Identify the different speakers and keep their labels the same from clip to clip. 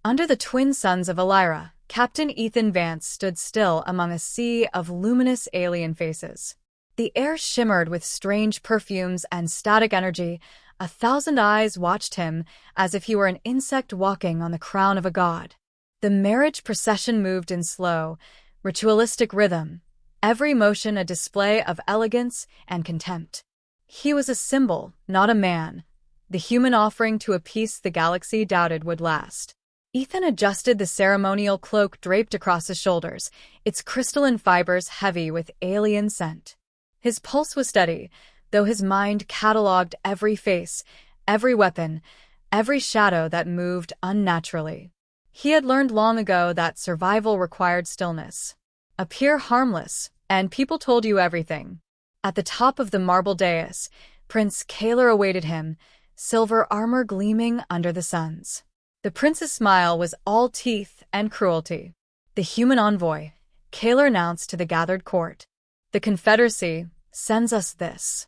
Speaker 1: Under the twin suns of Elira, Captain Ethan Vance stood still among a sea of luminous alien faces. The air shimmered with strange perfumes and static energy. 1,000 eyes watched him as if he were an insect walking on the crown of a god. The marriage procession moved in slow, ritualistic rhythm, every motion a display of elegance and contempt. He was a symbol, not a man, the human offering to a peace the galaxy doubted would last. Ethan adjusted the ceremonial cloak draped across his shoulders, its crystalline fibers heavy with alien scent. His pulse was steady, though his mind catalogued every face, every weapon, every shadow that moved unnaturally. He had learned long ago that survival required stillness. Appear harmless, and people told you everything. At the top of the marble dais, Prince Kaler awaited him, silver armor gleaming under the suns. The prince's smile was all teeth and cruelty. The human envoy, Kaler announced to the gathered court. The Confederacy sends us this.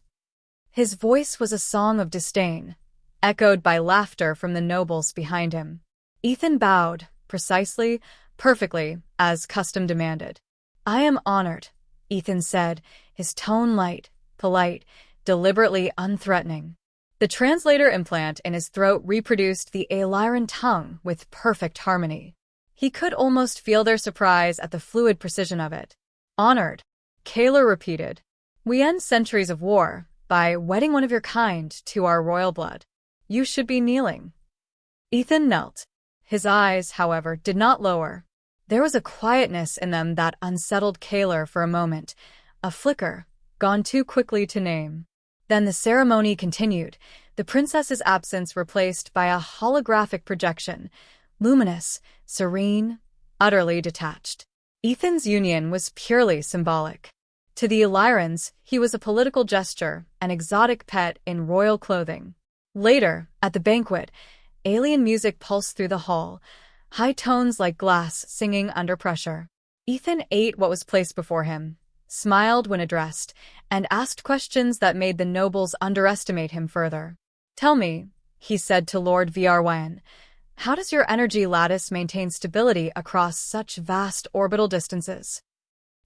Speaker 1: His voice was a song of disdain, echoed by laughter from the nobles behind him. Ethan bowed, precisely, perfectly, as custom demanded. I am honored, Ethan said, his tone light, polite, deliberately unthreatening. The translator implant in his throat reproduced the Eliran tongue with perfect harmony. He could almost feel their surprise at the fluid precision of it. Honored, Kaler repeated. We end centuries of war by wedding one of your kind to our royal blood. You should be kneeling. Ethan knelt. His eyes, however, did not lower. There was a quietness in them that unsettled Kaler for a moment, a flicker, gone too quickly to name. Then the ceremony continued, the princess's absence replaced by a holographic projection, luminous, serene, utterly detached. Ethan's union was purely symbolic. To the Elirans, he was a political gesture, an exotic pet in royal clothing. Later, at the banquet, alien music pulsed through the hall, high tones like glass singing under pressure. Ethan ate what was placed before him, smiled when addressed, and asked questions that made the nobles underestimate him further. Tell me, he said to Lord Vryn, how does your energy lattice maintain stability across such vast orbital distances?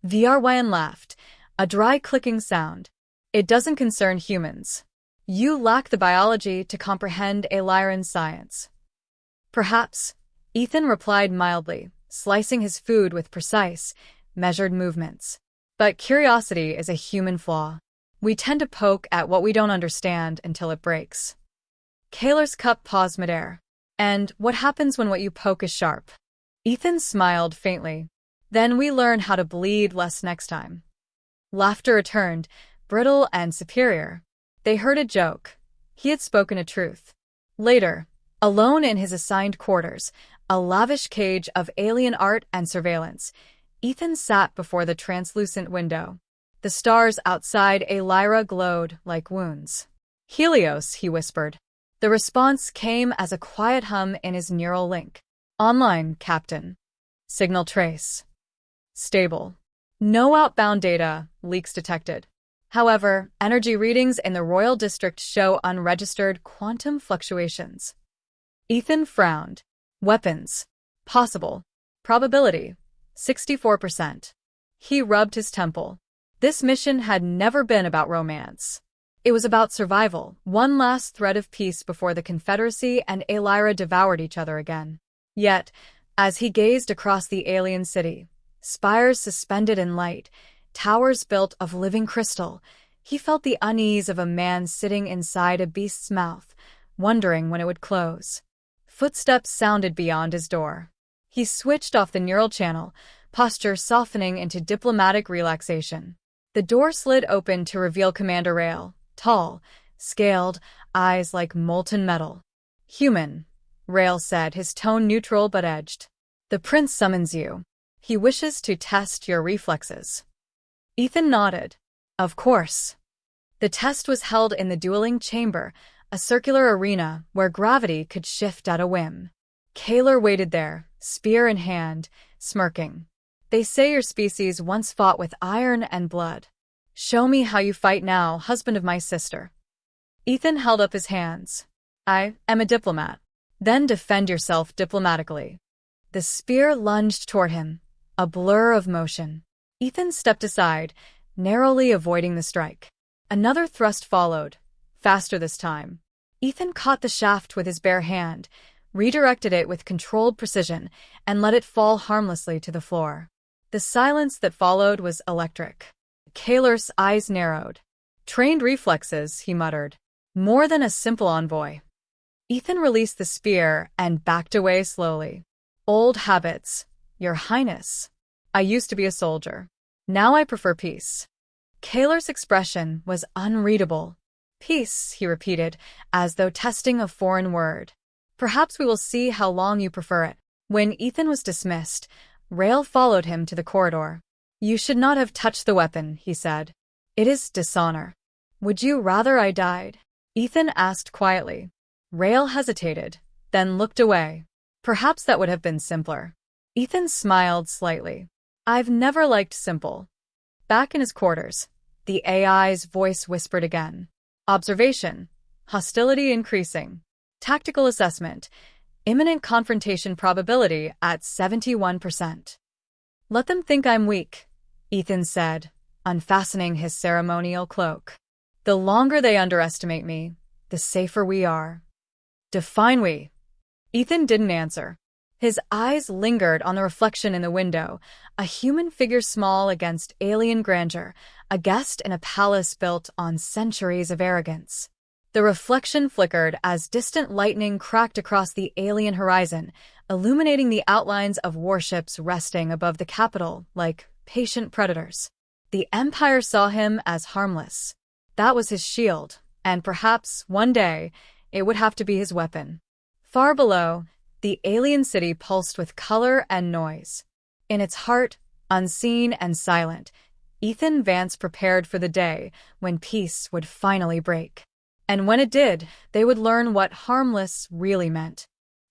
Speaker 1: Vryn laughed, a dry clicking sound. It doesn't concern humans. You lack the biology to comprehend Eliran science. Perhaps, Ethan replied mildly, slicing his food with precise, measured movements. But curiosity is a human flaw. We tend to poke at what we don't understand until it breaks. Kaler's cup paused midair. And what happens when what you poke is sharp? Ethan smiled faintly. Then we learn how to bleed less next time. Laughter returned, brittle and superior. They heard a joke. He had spoken a truth. Later, alone in his assigned quarters, a lavish cage of alien art and surveillance, Ethan sat before the translucent window. The stars outside Elira glowed like wounds. Helios, he whispered. The response came as a quiet hum in his neural link. Online, Captain. Signal trace. Stable. No outbound data, leaks detected. However, energy readings in the Royal District show unregistered quantum fluctuations. Ethan frowned. Weapons. Possible. Probability. 64%. He rubbed his temple. This mission had never been about romance. It was about survival, one last thread of peace before the Confederacy and Elira devoured each other again. Yet, as he gazed across the alien city, spires suspended in light, towers built of living crystal, he felt the unease of a man sitting inside a beast's mouth, wondering when it would close. Footsteps sounded beyond his door. He switched off the neural channel, posture softening into diplomatic relaxation. The door slid open to reveal Commander Rail, tall, scaled, eyes like molten metal. Human, Rail said, his tone neutral but edged. The prince summons you. He wishes to test your reflexes. Ethan nodded. Of course. The test was held in the dueling chamber, a circular arena where gravity could shift at a whim. Kaler waited there, spear in hand, smirking. They say your species once fought with iron and blood. Show me how you fight now, husband of my sister. Ethan held up his hands. I am a diplomat. Then defend yourself diplomatically. The spear lunged toward him, a blur of motion. Ethan stepped aside, narrowly avoiding the strike. Another thrust followed, faster this time. Ethan caught the shaft with his bare hand, redirected it with controlled precision, and let it fall harmlessly to the floor. The silence that followed was electric. Kaler's eyes narrowed. Trained reflexes, he muttered. More than a simple envoy. Ethan released the spear and backed away slowly. Old habits, Your Highness. I used to be a soldier. Now I prefer peace. Kaler's expression was unreadable. Peace, he repeated, as though testing a foreign word. Perhaps we will see how long you prefer it. When Ethan was dismissed, Rael followed him to the corridor. You should not have touched the weapon, he said. It is dishonor. Would you rather I died? Ethan asked quietly. Rael hesitated, then looked away. Perhaps that would have been simpler. Ethan smiled slightly. I've never liked simple. Back in his quarters, the AI's voice whispered again. Observation. Hostility increasing. Tactical assessment. Imminent confrontation probability at 71%. Let them think I'm weak, Ethan said, unfastening his ceremonial cloak. The longer they underestimate me, the safer we are. Define we. Ethan didn't answer. His eyes lingered on the reflection in the window, a human figure small against alien grandeur, a guest in a palace built on centuries of arrogance. The reflection flickered as distant lightning cracked across the alien horizon, illuminating the outlines of warships resting above the capital like patient predators. The Empire saw him as harmless. That was his shield, and perhaps, one day, it would have to be his weapon. Far below, the alien city pulsed with color and noise. In its heart, unseen and silent, Ethan Vance prepared for the day when peace would finally break. And when it did, they would learn what harmless really meant.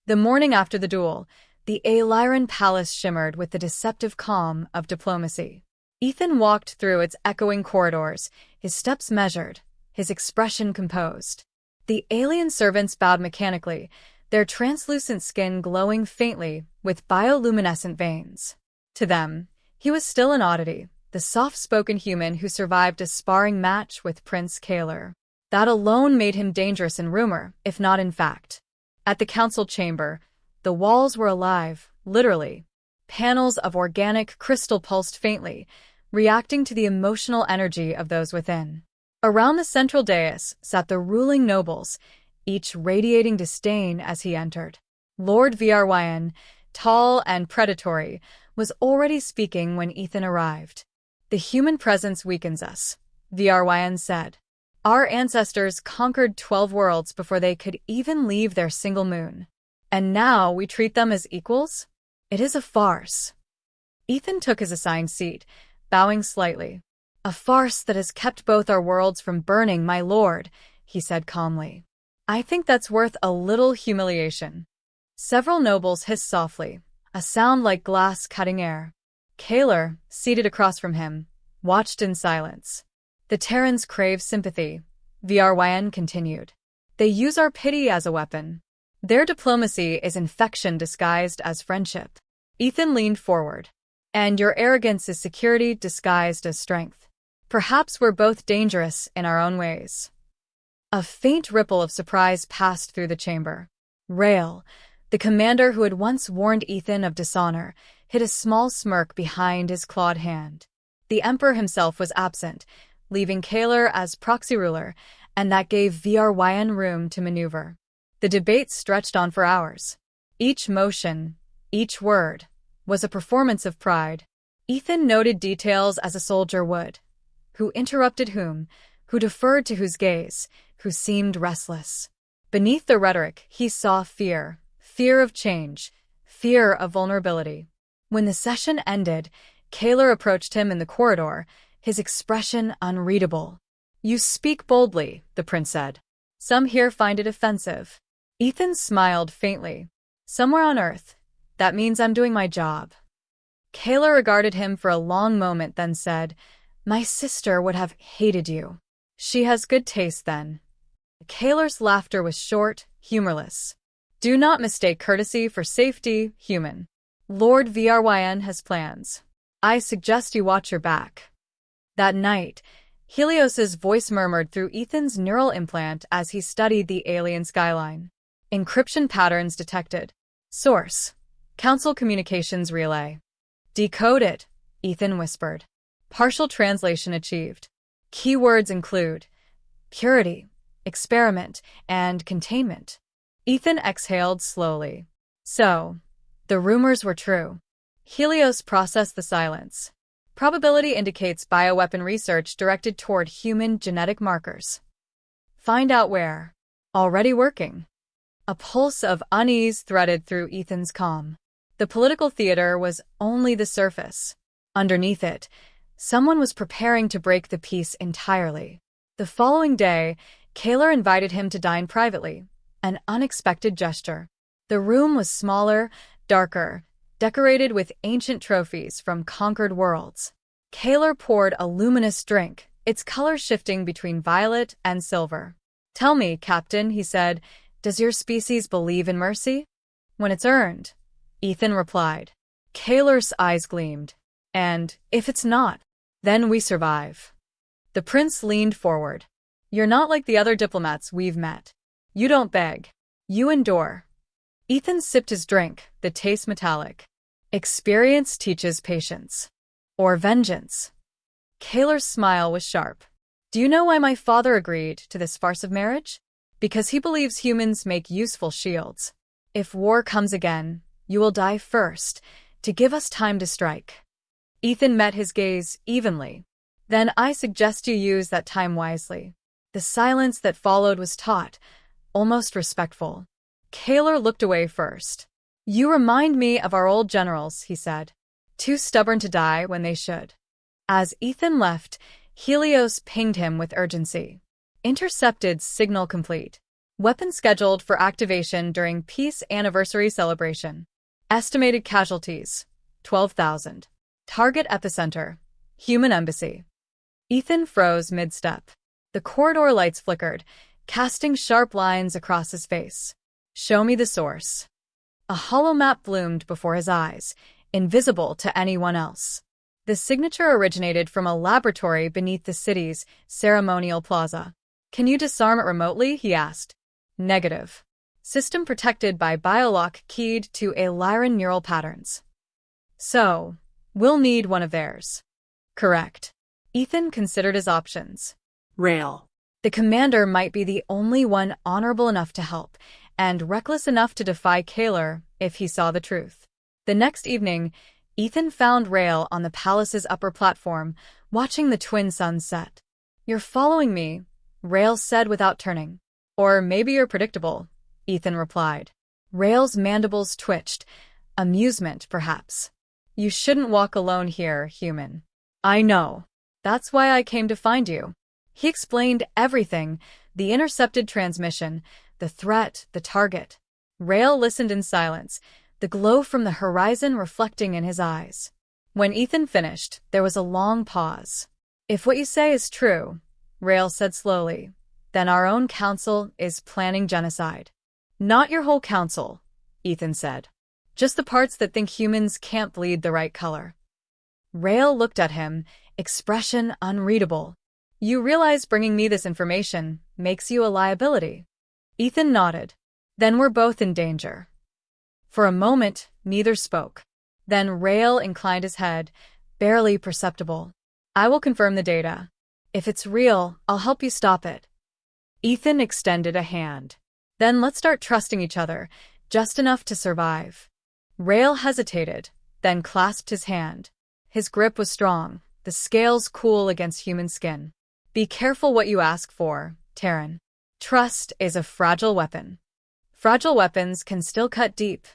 Speaker 1: The morning after the duel, the Alyran palace shimmered with the deceptive calm of diplomacy. Ethan walked through its echoing corridors, his steps measured, his expression composed. The alien servants bowed mechanically, their translucent skin glowing faintly with bioluminescent veins. To them, he was still an oddity, the soft-spoken human who survived a sparring match with Prince Kaler. That alone made him dangerous in rumor, if not in fact. At the council chamber, the walls were alive, literally. Panels of organic crystal pulsed faintly, reacting to the emotional energy of those within. Around the central dais sat the ruling nobles, each radiating disdain as he entered. Lord Vryn, tall and predatory, was already speaking when Ethan arrived. The human presence weakens us, Vryn said. Our ancestors conquered 12 worlds before they could even leave their single moon. And now we treat them as equals? It is a farce. Ethan took his assigned seat, bowing slightly. A farce that has kept both our worlds from burning, my lord, he said calmly. I think that's worth a little humiliation. Several nobles hissed softly, a sound like glass cutting air. Kaler, seated across from him, watched in silence. The Terrans crave sympathy, Vryn continued. They use our pity as a weapon. Their diplomacy is infection disguised as friendship. Ethan leaned forward. And your arrogance is security disguised as strength. Perhaps we're both dangerous in our own ways. A faint ripple of surprise passed through the chamber. Rael, the commander who had once warned Ethan of dishonor, hid a small smirk behind his clawed hand. The Emperor himself was absent, leaving Kaler as proxy ruler, and that gave Vryn room to maneuver. The debate stretched on for hours. Each motion, each word, was a performance of pride. Ethan noted details as a soldier would. Who interrupted whom, who deferred to whose gaze, who seemed restless. Beneath the rhetoric, he saw fear, fear of change, fear of vulnerability. When the session ended, Kaler approached him in the corridor, his expression unreadable. You speak boldly, the prince said. Some here find it offensive. Ethan smiled faintly. Somewhere on Earth, that means I'm doing my job. Kaler regarded him for a long moment, then said, My sister would have hated you. She has good taste then. Kaler's laughter was short, humorless. Do not mistake courtesy for safety, human. Lord Vryn has plans. I suggest you watch your back. That night, Helios's voice murmured through Ethan's neural implant as he studied the alien skyline. Encryption patterns detected. Source: Council Communications Relay. Decode it, Ethan whispered. Partial translation achieved. Keywords include purity, experiment, and containment. Ethan exhaled slowly. So, the rumors were true. Helios processed the silence. Probability indicates bioweapon research directed toward human genetic markers. Find out where. Already working. A pulse of unease threaded through Ethan's calm. The political theater was only the surface. Underneath it, someone was preparing to break the peace entirely. The following day, Kaler invited him to dine privately, an unexpected gesture. The room was smaller, darker, decorated with ancient trophies from conquered worlds. Kaler poured a luminous drink, its color shifting between violet and silver. Tell me, Captain, he said, does your species believe in mercy? When it's earned, Ethan replied. Kaler's eyes gleamed. And, if it's not, then we survive. The prince leaned forward. You're not like the other diplomats we've met. You don't beg. You endure. Ethan sipped his drink, the taste metallic. Experience teaches patience. Or vengeance. Kaler's smile was sharp. Do you know why my father agreed to this farce of marriage? Because he believes humans make useful shields. If war comes again, you will die first, to give us time to strike. Ethan met his gaze evenly. Then I suggest you use that time wisely. The silence that followed was taut, almost respectful. Kaler looked away first. You remind me of our old generals, he said. Too stubborn to die when they should. As Ethan left, Helios pinged him with urgency. Intercepted signal complete. Weapon scheduled for activation during peace anniversary celebration. Estimated casualties, 12,000. Target epicenter, human embassy. Ethan froze mid-step. The corridor lights flickered, casting sharp lines across his face. Show me the source. A hollow map bloomed before his eyes, invisible to anyone else. The signature originated from a laboratory beneath the city's ceremonial plaza. Can you disarm it remotely? He asked. Negative. System protected by biolock keyed to Lyran neural patterns. So, we'll need one of theirs. Correct. Ethan considered his options.
Speaker 2: Rail.
Speaker 1: The commander might be the only one honorable enough to help, and reckless enough to defy Kaler if he saw the truth. The next evening, Ethan found Rail on the palace's upper platform, watching the twin suns set. You're following me, Rail said without turning. Or maybe you're predictable, Ethan replied. Rail's mandibles twitched. Amusement, perhaps. You shouldn't walk alone here, human. I know. That's why I came to find you. He explained everything, the intercepted transmission, the threat, the target. Rail listened in silence, the glow from the horizon reflecting in his eyes. When Ethan finished, there was a long pause. If what you say is true, Rail said slowly, then our own council is planning genocide. Not your whole council, Ethan said. Just the parts that think humans can't bleed the right color. Rail looked at him, expression unreadable. You realize bringing me this information makes you a liability. Ethan nodded. Then we're both in danger. For a moment, neither spoke. Then Rail inclined his head, barely perceptible. I will confirm the data. If it's real, I'll help you stop it. Ethan extended a hand. Then let's start trusting each other, just enough to survive. Rail hesitated, then clasped his hand. His grip was strong, the scales cool against human skin. Be careful what you ask for, Terran. Trust is a fragile weapon. Fragile weapons can still cut deep,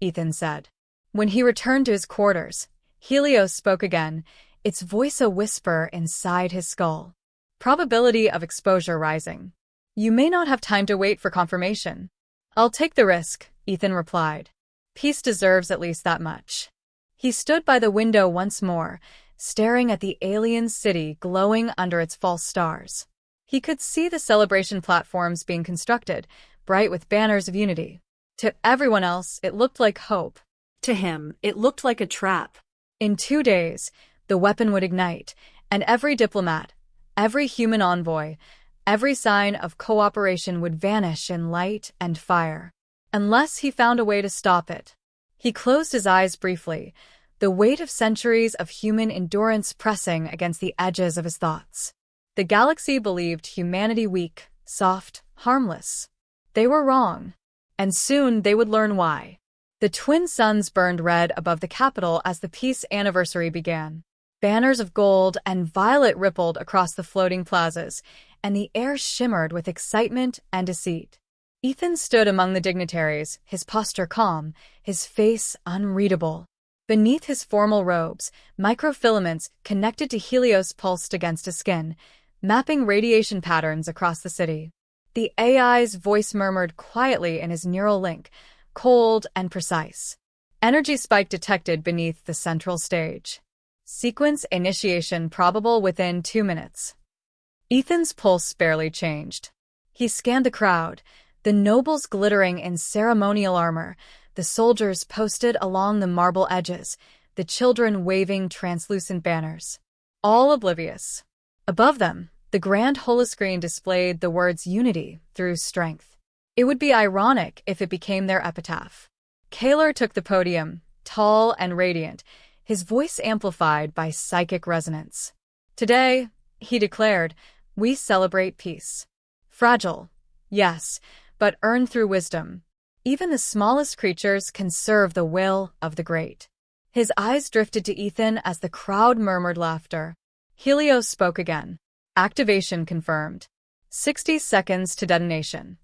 Speaker 1: Ethan said. When he returned to his quarters, Helios spoke again, its voice a whisper inside his skull. Probability of exposure rising. You may not have time to wait for confirmation. I'll take the risk, Ethan replied. Peace deserves at least that much. He stood by the window once more, staring at the alien city glowing under its false stars. He could see the celebration platforms being constructed, bright with banners of unity. To everyone else, it looked like hope.
Speaker 2: To him, it looked like a trap.
Speaker 1: In 2 days, the weapon would ignite, and every diplomat, every human envoy, every sign of cooperation would vanish in light and fire, unless he found a way to stop it. He closed his eyes briefly, the weight of centuries of human endurance pressing against the edges of his thoughts. The galaxy believed humanity weak, soft, harmless. They were wrong, and soon they would learn why. The twin suns burned red above the capital as the peace anniversary began. Banners of gold and violet rippled across the floating plazas, and the air shimmered with excitement and deceit. Ethan stood among the dignitaries, his posture calm, his face unreadable. Beneath his formal robes, microfilaments connected to Helios pulsed against his skin, mapping radiation patterns across the city. The AI's voice murmured quietly in his neural link, cold and precise. Energy spike detected beneath the central stage. Sequence initiation probable within 2 minutes. Ethan's pulse barely changed. He scanned the crowd, the nobles glittering in ceremonial armor, the soldiers posted along the marble edges, the children waving translucent banners. All oblivious. Above them, the grand holoscreen displayed the words unity through strength. It would be ironic if it became their epitaph. Kaler took the podium, tall and radiant, his voice amplified by psychic resonance. Today, he declared, we celebrate peace. Fragile, yes, but earned through wisdom. Even the smallest creatures can serve the will of the great. His eyes drifted to Ethan as the crowd murmured laughter. Helios spoke again. Activation confirmed. 60 seconds to detonation.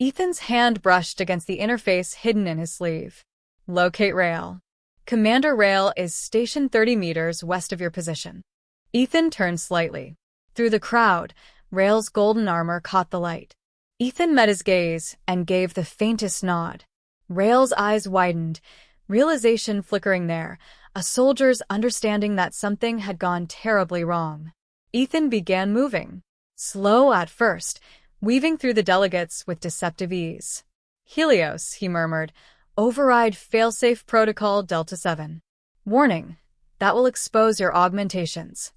Speaker 1: Ethan's hand brushed against the interface hidden in his sleeve. Locate rail. Commander Rail is stationed 30 meters west of your position. Ethan turned slightly. Through the crowd, Rail's golden armor caught the light. Ethan met his gaze and gave the faintest nod. Rail's eyes widened, realization flickering there, a soldier's understanding that something had gone terribly wrong. Ethan began moving, slow at first, weaving through the delegates with deceptive ease. Helios, he murmured, override failsafe protocol Delta 7. Warning, that will expose your augmentations.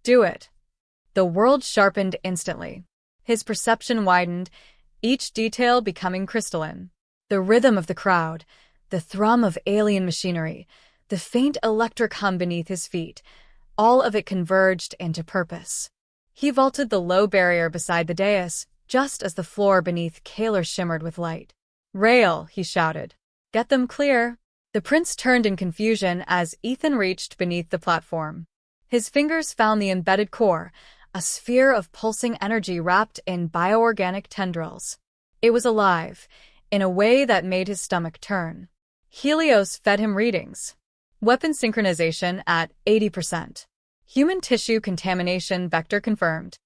Speaker 1: Do it. The world sharpened instantly. His perception widened, each detail becoming crystalline. The rhythm of the crowd, the thrum of alien machinery, the faint electric hum beneath his feet, all of it converged into purpose. He vaulted the low barrier beside the dais, just as the floor beneath Kaler shimmered with light. Rail, he shouted. Get them clear. The prince turned in confusion as Ethan reached beneath the platform. His fingers found the embedded core, a sphere of pulsing energy wrapped in bioorganic tendrils. It was alive, in a way that made his stomach turn. Helios fed him readings. Weapon synchronization at 80%. Human tissue contamination vector confirmed.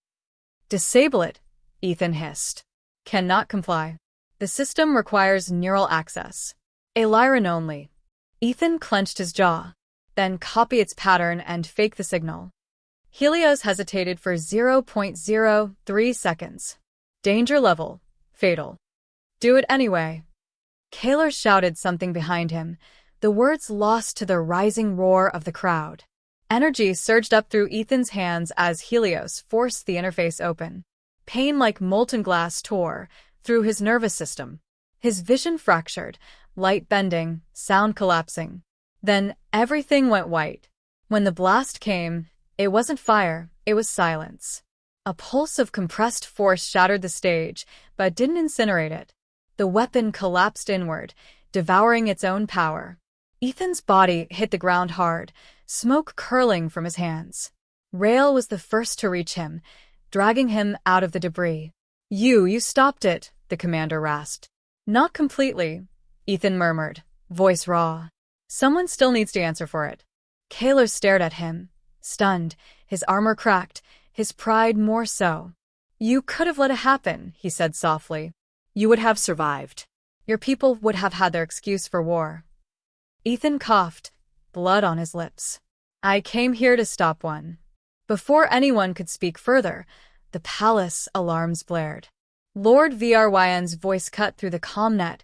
Speaker 1: Disable it, Ethan hissed. Cannot comply. The system requires neural access. Lyran only. Ethan clenched his jaw. Then copy its pattern and fake the signal. Helios hesitated for 0.03 seconds. Danger level. Fatal. Do it anyway. Kaler shouted something behind him, the words lost to the rising roar of the crowd. Energy surged up through Ethan's hands as Helios forced the interface open. Pain like molten glass tore through his nervous system. His vision fractured, light bending, sound collapsing. Then everything went white. When the blast came, it wasn't fire, it was silence. A pulse of compressed force shattered the stage, but didn't incinerate it. The weapon collapsed inward, devouring its own power. Ethan's body hit the ground hard, smoke curling from his hands. Rail was the first to reach him, dragging him out of the debris. You stopped it, the commander rasped. Not completely, Ethan murmured, voice raw. Someone still needs to answer for it. Kaler stared at him, stunned, his armor cracked, his pride more so. You could have let it happen, he said softly. You would have survived. Your people would have had their excuse for war. Ethan coughed, blood on his lips. I came here to stop one. Before anyone could speak further, the palace alarms blared. Lord Vryn's voice cut through the comm net,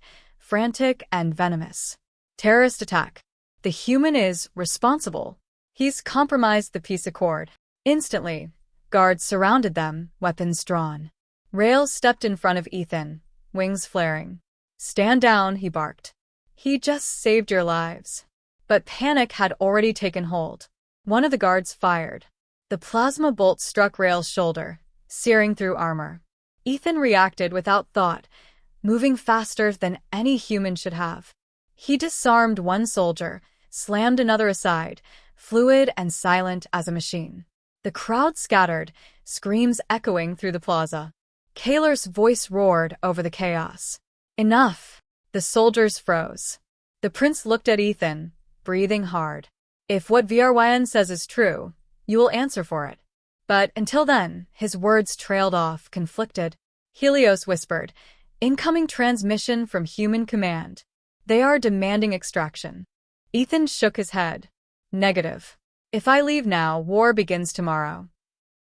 Speaker 1: frantic and venomous. Terrorist attack. The human is responsible. He's compromised the peace accord. Instantly, guards surrounded them, weapons drawn. Rail stepped in front of Ethan, wings flaring. "Stand down," he barked. "He just saved your lives." But panic had already taken hold. One of the guards fired. The plasma bolt struck Rail's shoulder, searing through armor. Ethan reacted without thought, moving faster than any human should have. He disarmed one soldier, slammed another aside, fluid and silent as a machine. The crowd scattered, screams echoing through the plaza. Kaler's voice roared over the chaos. "Enough!" The soldiers froze. The prince looked at Ethan, breathing hard. "If what Vryn says is true, you will answer for it." But until then, his words trailed off, conflicted. Helios whispered, "Incoming transmission from human command. They are demanding extraction." Ethan shook his head. "Negative. If I leave now, war begins tomorrow."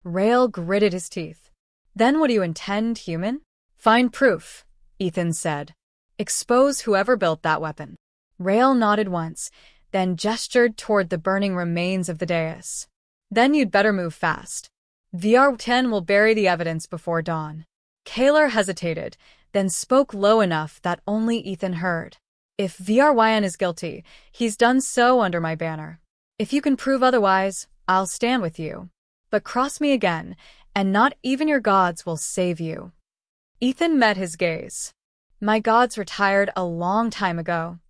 Speaker 1: Rail gritted his teeth. "Then what do you intend, human?" "Find proof," Ethan said. "Expose whoever built that weapon." Rail nodded once, then gestured toward the burning remains of the dais. "Then you'd better move fast. VR-10 will bury the evidence before dawn." Kaler hesitated, then spoke low enough that only Ethan heard. "If Vryn is guilty, he's done so under my banner. If you can prove otherwise, I'll stand with you. But cross me again, and not even your gods will save you." Ethan met his gaze. "My gods retired a long time ago."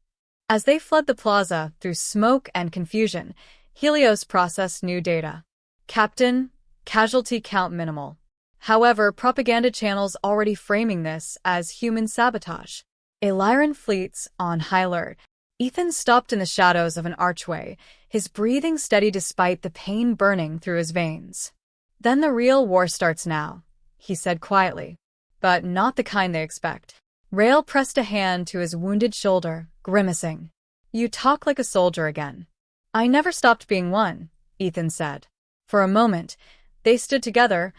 Speaker 1: As they fled the plaza through smoke and confusion, Helios processed new data. "Captain, casualty count minimal. However, propaganda channels already framing this as human sabotage. Illyrian fleets on high alert." Ethan stopped in the shadows of an archway, his breathing steady despite the pain burning through his veins. "Then the real war starts now," he said quietly. "But not the kind they expect." Rail pressed a hand to his wounded shoulder, grimacing. "You talk like a soldier again." "I never stopped being one," Ethan said. For a moment, they stood together,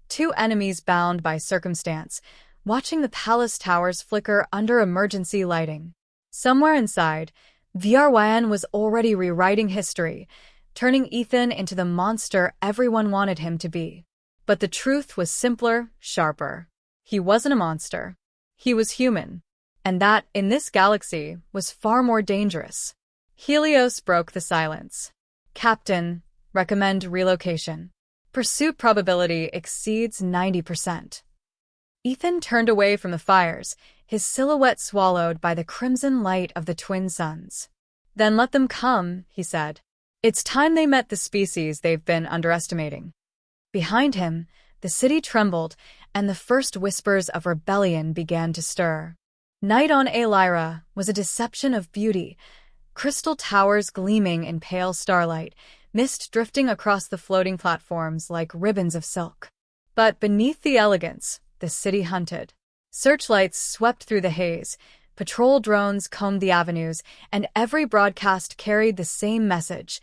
Speaker 1: two enemies bound by circumstance, watching the palace towers flicker under emergency lighting. Somewhere inside, Vryn was already rewriting history, turning Ethan into the monster everyone wanted him to be. But the truth was simpler, sharper. He wasn't a monster. He was human. And that, in this galaxy, was far more dangerous. Helios broke the silence. "Captain, recommend relocation. Pursuit probability exceeds 90%. Ethan turned away from the fires, his silhouette swallowed by the crimson light of the twin suns. "Then let them come," he said. "It's time they met the species they've been underestimating." Behind him, the city trembled, and the first whispers of rebellion began to stir. Night on Alyra was a deception of beauty, crystal towers gleaming in pale starlight, mist drifting across the floating platforms like ribbons of silk. But beneath the elegance, the city hunted. Searchlights swept through the haze, patrol drones combed the avenues, and every broadcast carried the same message: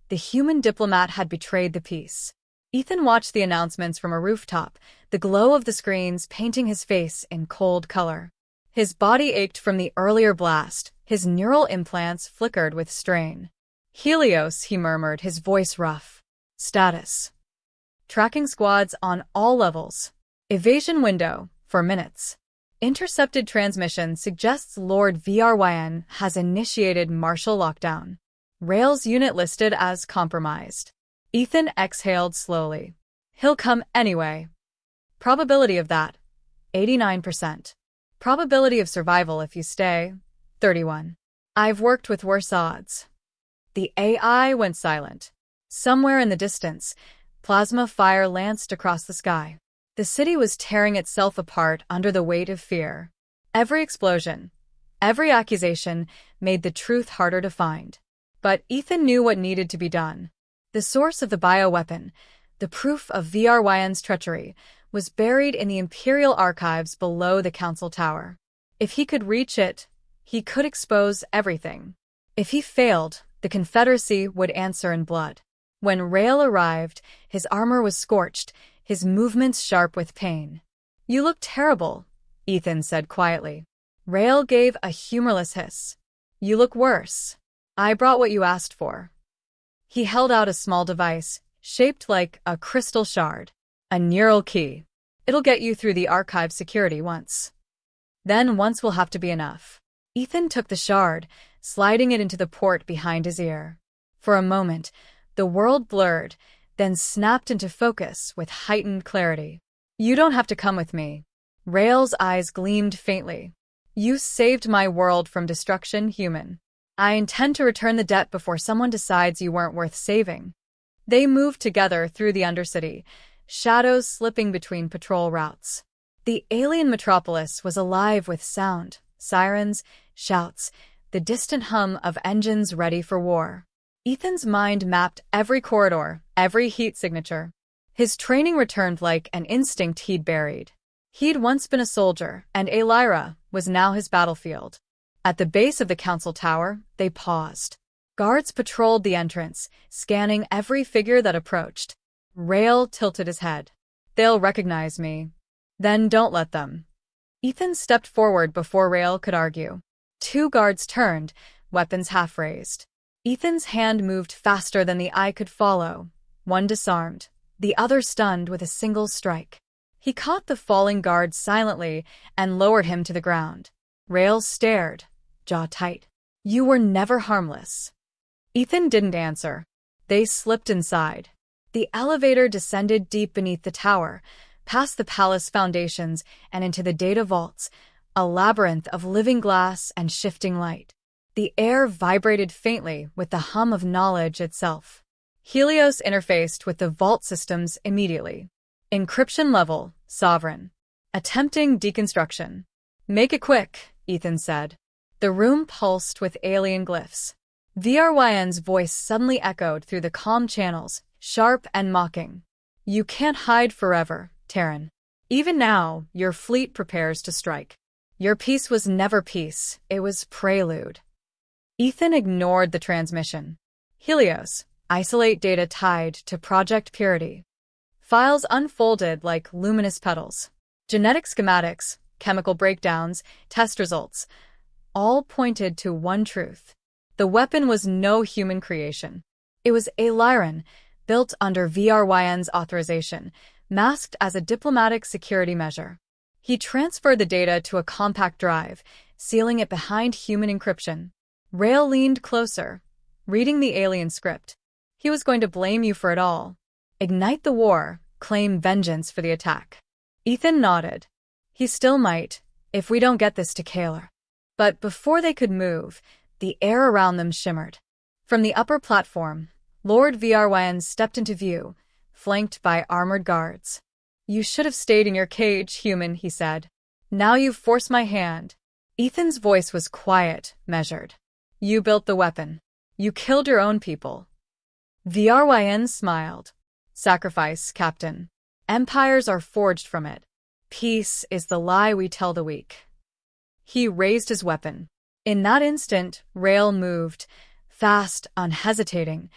Speaker 1: the human diplomat had betrayed the peace. Ethan watched the announcements from a rooftop, the glow of the screens painting his face in cold color. His body ached from the earlier blast, his neural implants flickered with strain. "Helios," he murmured, his voice rough. "Status. Tracking squads on all levels. Evasion window, for minutes. Intercepted transmission suggests Lord Vryn has initiated martial lockdown. Rail's unit listed as compromised." Ethan exhaled slowly. "He'll come anyway." "Probability of that, 89%. Probability of survival if you stay, 31. I've worked with worse odds." The AI went silent. Somewhere in the distance, plasma fire lanced across the sky. The city was tearing itself apart under the weight of fear. Every explosion, every accusation made the truth harder to find. But Ethan knew what needed to be done. The source of the bioweapon, the proof of Vryn's treachery, was buried in the Imperial archives below the Council Tower. If he could reach it, he could expose everything. If he failed, the Confederacy would answer in blood. When Rail arrived, his armor was scorched, his movements sharp with pain. "You look terrible," Ethan said quietly. Rael gave a humorless hiss. You look worse. I brought what you asked for. He held out a small device, shaped like a crystal shard. A neural key. It'll get you through the archive security once. Then once will have to be enough. Ethan took the shard, sliding it into the port behind his ear. For a moment, the world blurred, then snapped into focus with heightened clarity. You don't have to come with me. Rael's eyes gleamed faintly. You saved my world from destruction, human. I intend to return the debt before someone decides you weren't worth saving. They moved together through the Undercity, shadows slipping between patrol routes. The alien metropolis was alive with sound, sirens, shouts, the distant hum of engines ready for war. Ethan's mind mapped every corridor, every heat signature. His training returned like an instinct he'd buried. He'd once been a soldier, and Lyra was now his battlefield. At the base of the council tower, they paused. Guards patrolled the entrance, scanning every figure that approached. Rael tilted his head. They'll recognize me. Then don't let them. Ethan stepped forward before Rael could argue. Two guards turned, weapons half raised. Ethan's hand moved faster than the eye could follow. One disarmed, the other stunned with a single strike. He caught the falling guard silently and lowered him to the ground. Rael stared, jaw tight. You were never harmless. Ethan didn't answer. They slipped inside. The elevator descended deep beneath the tower, past the palace foundations and into the data vaults, a labyrinth of living glass and shifting light. The air vibrated faintly with the hum of knowledge itself. Helios interfaced with the vault systems immediately. Encryption level, sovereign. Attempting deconstruction. Make it quick, Ethan said. The room pulsed with alien glyphs. VRYN's voice suddenly echoed through the calm channels, sharp and mocking. You can't hide forever, Terran. Even now, your fleet prepares to strike. Your peace was never peace, it was prelude. Ethan ignored the transmission. Helios, isolate data tied to Project Purity. Files unfolded like luminous petals. Genetic schematics, chemical breakdowns, test results, all pointed to one truth. The weapon was no human creation. It was Lyran, built under VRYN's authorization, masked as a diplomatic security measure. He transferred the data to a compact drive, sealing it behind human encryption. Rael leaned closer, reading the alien script. He was going to blame you for it all. Ignite the war, claim vengeance for the attack. Ethan nodded. He still might, if we don't get this to Kaler. But before they could move, the air around them shimmered. From the upper platform, Lord VRYN stepped into view, flanked by armored guards. You should have stayed in your cage, human, he said. Now you've forced my hand. Ethan's voice was quiet, measured. You built the weapon. You killed your own people. VRYN smiled. Sacrifice, Captain. Empires are forged from it. Peace is the lie we tell the weak. He raised his weapon. In that instant, Rael moved, fast, unhesitating,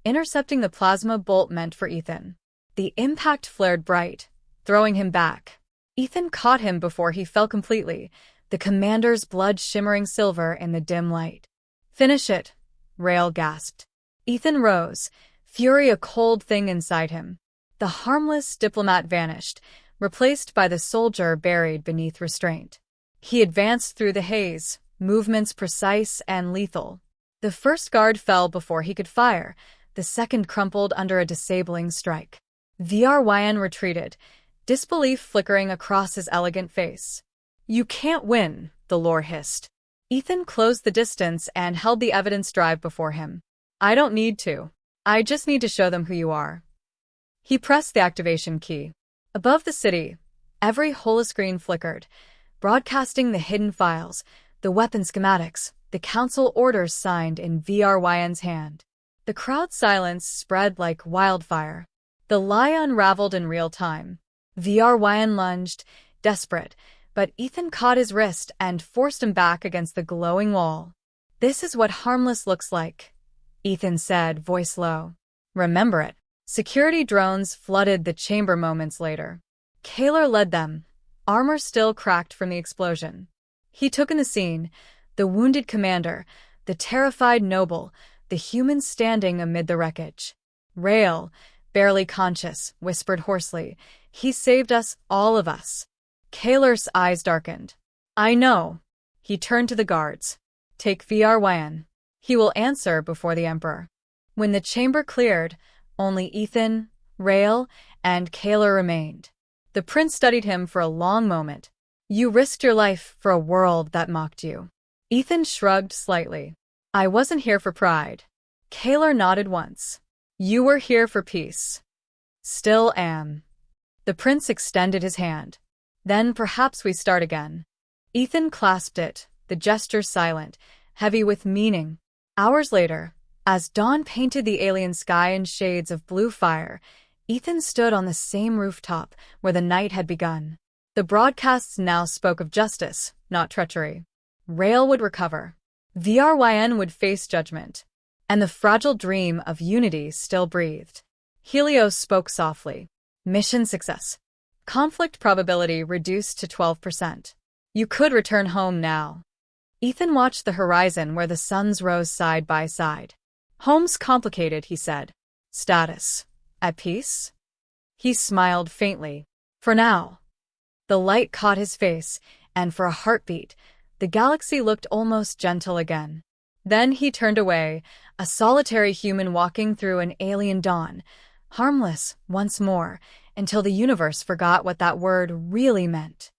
Speaker 1: intercepting the plasma bolt meant for Ethan. The impact flared bright, throwing him back. Ethan caught him before he fell completely, the commander's blood shimmering silver in the dim light. Finish it, Rael gasped. Ethan rose, fury a cold thing inside him. The harmless diplomat vanished, replaced by the soldier buried beneath restraint. He advanced through the haze, movements precise and lethal. The first guard fell before he could fire, the second crumpled under a disabling strike. VRYN retreated, disbelief flickering across his elegant face. You can't win, the lore hissed. Ethan closed the distance and held the evidence drive before him. I don't need to. I just need to show them who you are. He pressed the activation key. Above the city, every holoscreen flickered, broadcasting the hidden files, the weapon schematics, the council orders signed in VRYN's hand. The crowd's silence spread like wildfire. The lie unraveled in real time. VRYN lunged, desperate, but Ethan caught his wrist and forced him back against the glowing wall. This is what Harmless looks like, Ethan said, voice low. Remember it. Security drones flooded the chamber moments later. Kaler led them, armor still cracked from the explosion. He took in the scene, the wounded commander, the terrified noble, the human standing amid the wreckage. Rael, barely conscious, whispered hoarsely, "He saved us, all of us." Kaler's eyes darkened. "I know." He turned to the guards. "Take Vryn. He will answer before the Emperor." When the chamber cleared, only Ethan, Rael, and Kaler remained. The prince studied him for a long moment. "You risked your life for a world that mocked you." Ethan shrugged slightly. "I wasn't here for pride." Kaler nodded once. "You were here for peace." "Still am." The prince extended his hand. "Then perhaps we start again." Ethan clasped it, the gesture silent, heavy with meaning. Hours later, as dawn painted the alien sky in shades of blue fire, Ethan stood on the same rooftop where the night had begun. The broadcasts now spoke of justice, not treachery. Rael would recover. Vryn would face judgment. And the fragile dream of unity still breathed. Helios spoke softly. "Mission success. Conflict probability reduced to 12%. You could return home now." Ethan watched the horizon where the suns rose side by side. "Home's complicated," he said. "Status. At peace?" He smiled faintly. "For now." The light caught his face, and for a heartbeat, the galaxy looked almost gentle again. Then he turned away, a solitary human walking through an alien dawn, harmless once more, until the universe forgot what that word really meant.